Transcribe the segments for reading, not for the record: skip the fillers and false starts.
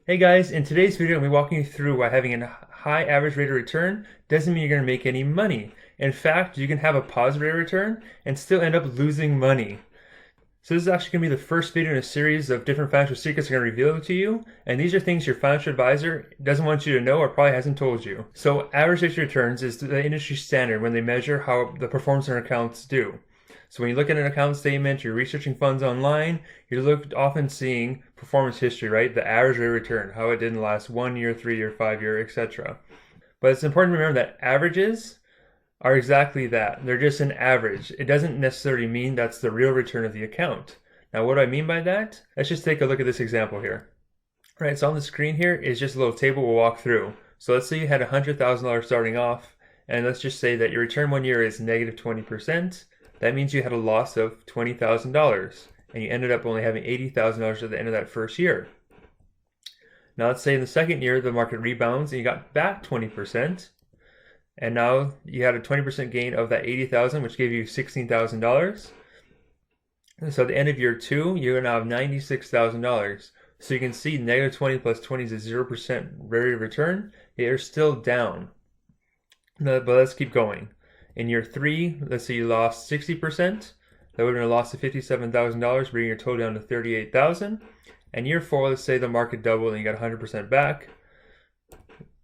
Hey guys, in today's video I'm going to be walking you through why having a high average rate of return doesn't mean you're going to make any money. In fact, you can have a positive rate of return and still end up losing money. So this is actually going to be the first video in a series of different financial secrets I'm going to reveal to you, and these are things your financial advisor doesn't want you to know or probably hasn't told you. So average rate of returns is the industry standard when they measure how the performance of accounts do. So when you look at an account statement, you're researching funds online, you're often seeing performance history, right? The average rate of return, how it did in the last 1 year, 3 year, 5 year, etc. But it's important to remember that averages are exactly that. They're just an average. It doesn't necessarily mean that's the real return of the account. Now, what do I mean by that? Let's just take a look at this example here. All right, so on the screen here is just a little table we'll walk through. So let's say you had $100,000 starting off, and let's just say that your return 1 year is negative 20%. That means you had a loss of $20,000, and you ended up only having $80,000 at the end of that first year. Now let's say in the second year the market rebounds and you got back 20%, and now you had a 20% gain of that $80,000, which gave you $16,000. So at the end of year 2, you now have $96,000. So you can see negative 20 plus 20 is a 0% rate of return. You're still down. But let's keep going. In year 3, let's say you lost 60%. That would have been a loss of $57,000, bringing your total down to $38,000. And year 4, let's say the market doubled and you got 100% back.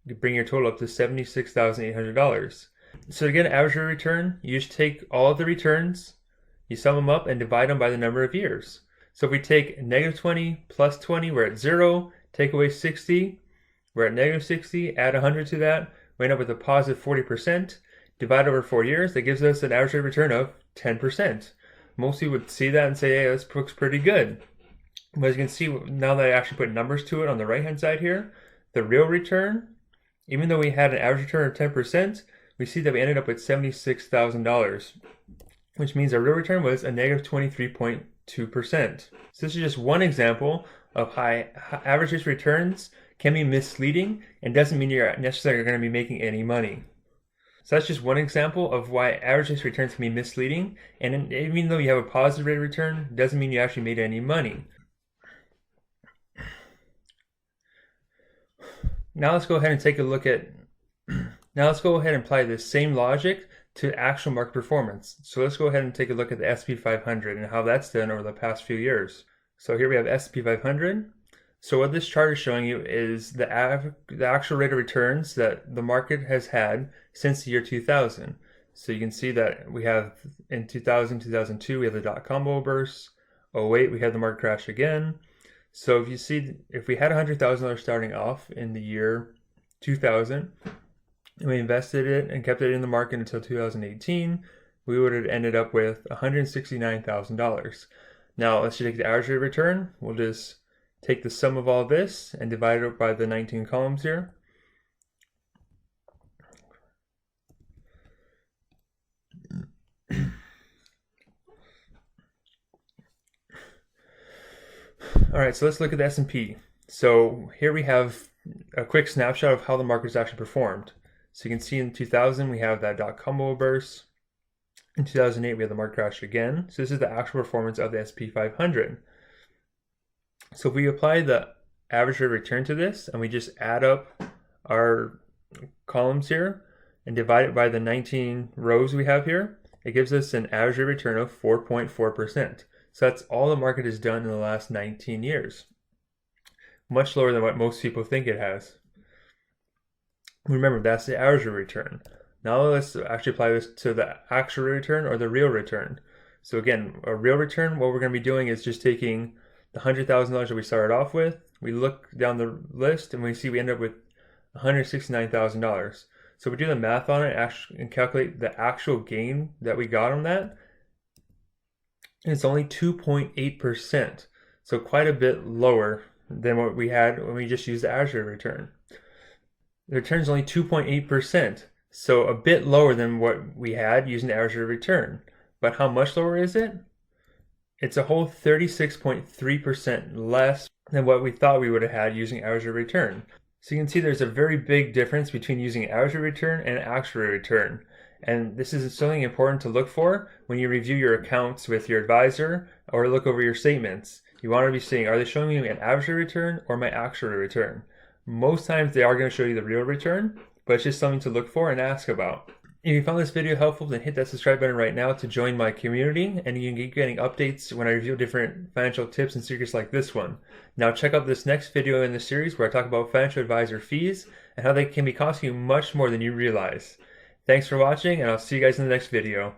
You bring your total up to $76,800. So to get an average rate of return, you just take all of the returns, you sum them up and divide them by the number of years. So if we take negative 20 plus 20, we're at 0. Take away 60, we're at negative 60. Add 100 to that, we end up with a positive 40%. Divide over 4 years, that gives us an average rate of return of 10%. Most people would see that and say, hey, this looks pretty good. But as you can see, now that I actually put numbers to it on the right-hand side here, the real return, even though we had an average return of 10%, we see that we ended up with $76,000, which means our real return was a negative 23.2%. So this is just one example of how average rate returns can be misleading and doesn't mean you're necessarily going to be making any money. So that's just one example of why average rate returns can be misleading, and even though you have a positive rate of return, doesn't mean you actually made any money. Now let's go ahead and take a look at, now let's go ahead and apply this same logic to actual market performance. So let's go ahead and take a look at the S&P 500 and how that's done over the past few years. So here we have S&P 500. So what this chart is showing you is the actual rate of returns that the market has had since the year 2000. So you can see that we have in 2000, 2002, we have the dot-com bubble burst. 2008, we had the market crash again. So if you see, if we had $100,000 starting off in the year 2000, and we invested it and kept it in the market until 2018, we would have ended up with $169,000. Now let's just take the average rate of return. We'll just take the sum of all this and divide it by the 19 columns here. All right, so let's look at the S&P. So here we have a quick snapshot of how the market's actually performed. So you can see in 2000 we have that dot-com bubble burst. In 2008 we had the market crash again. So this is the actual performance of the S&P 500. So if we apply the average rate of return to this and we just add up our columns here and divide it by the 19 rows we have here, it gives us an average rate of return of 4.4%. So that's all the market has done in the last 19 years. Much lower than what most people think it has. Remember, that's the average rate of return. Now let's actually apply this to the actual rate of return or the real return. So again, a real return, what we're going to be doing is just taking the $100,000 that we started off with. We look down the list and we see we end up with $169,000. So we do the math on it and calculate the actual gain that we got on that. And it's only 2.8%. So quite a bit lower than what we had when we just used the average rate of return. The return is only 2.8%. So a bit lower than what we had using the average rate of return. But how much lower is it? It's a whole 36.3% less than what we thought we would have had using average rate of return. So you can see there's a very big difference between using average rate of return and actual rate of return. And this is something important to look for when you review your accounts with your advisor or look over your statements. You want to be seeing, are they showing me an average rate of return or my actual rate of return? Most times they are going to show you the real return, but it's just something to look for and ask about. If you found this video helpful, then hit that subscribe button right now to join my community, and you can keep getting updates when I review different financial tips and secrets like this one. Now check out this next video in the series where I talk about financial advisor fees and how they can be costing you much more than you realize. Thanks for watching, and I'll see you guys in the next video.